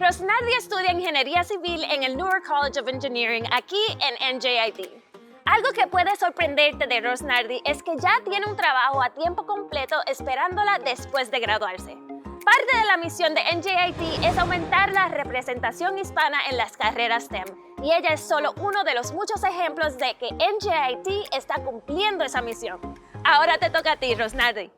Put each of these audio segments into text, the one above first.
Rosnardi estudia Ingeniería Civil en el Newark College of Engineering, aquí en NJIT. Algo que puede sorprenderte de Rosnardi es que ya tiene un trabajo a tiempo completo esperándola después de graduarse. Parte de la misión de NJIT es aumentar la representación hispana en las carreras STEM, y ella es solo uno de los muchos ejemplos de que NJIT está cumpliendo esa misión. Ahora te toca a ti, Rosnardi.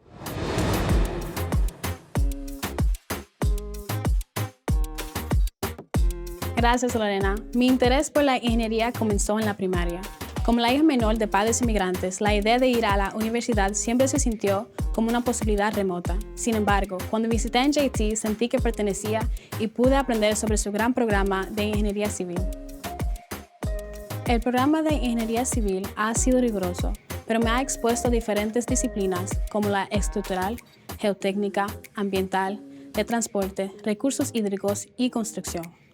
Gracias, Lorena. Mi interés por la ingeniería comenzó en la primaria. Como la hija menor de padres inmigrantes, la idea de ir a la universidad siempre se sintió como una posibilidad remota. Sin embargo, cuando visité NJIT, sentí que pertenecía y pude aprender sobre su gran programa de ingeniería civil. El programa de ingeniería civil ha sido riguroso, pero me ha expuesto a diferentes disciplinas como la estructural, geotécnica, ambiental, de transporte, recursos hídricos y construcción.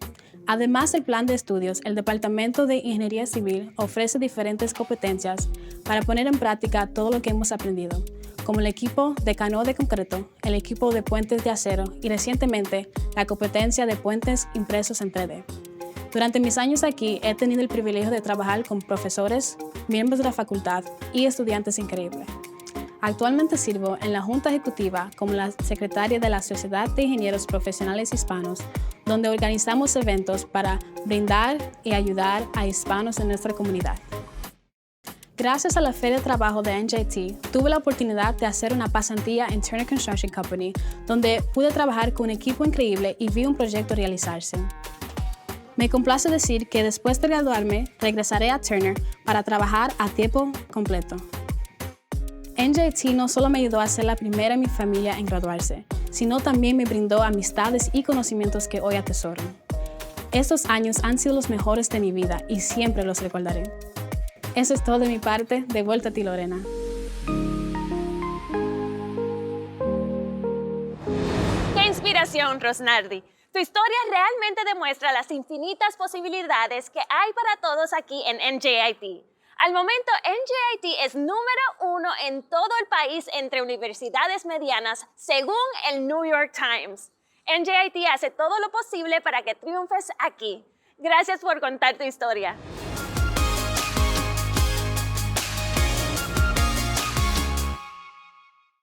Además del plan de estudios, el Departamento de Ingeniería Civil ofrece diferentes competencias para poner en práctica todo lo que hemos aprendido, como el equipo de canoa de concreto, el equipo de puentes de acero y recientemente la competencia de puentes impresos en 3D. Durante mis años aquí he tenido el privilegio de trabajar con profesores, miembros de la facultad y estudiantes increíbles. Actualmente sirvo en la Junta Ejecutiva como la secretaria de la Sociedad de Ingenieros Profesionales Hispanos, donde organizamos eventos para brindar y ayudar a hispanos en nuestra comunidad. Gracias a la Feria de Trabajo de NJIT, tuve la oportunidad de hacer una pasantía en Turner Construction Company, donde pude trabajar con un equipo increíble y vi un proyecto realizarse. Me complace decir que después de graduarme, regresaré a Turner para trabajar a tiempo completo. NJIT no solo me ayudó a ser la primera en mi familia en graduarse, sino también me brindó amistades y conocimientos que hoy atesoro. Estos años han sido los mejores de mi vida y siempre los recordaré. Eso es todo de mi parte. De vuelta a ti, Lorena. ¡Qué inspiración, Rosnardi! Tu historia realmente demuestra las infinitas posibilidades que hay para todos aquí en NJIT. Al momento, NJIT es número 1 en todo el país entre universidades medianas, según el New York Times. NJIT hace todo lo posible para que triunfes aquí. Gracias por contar tu historia.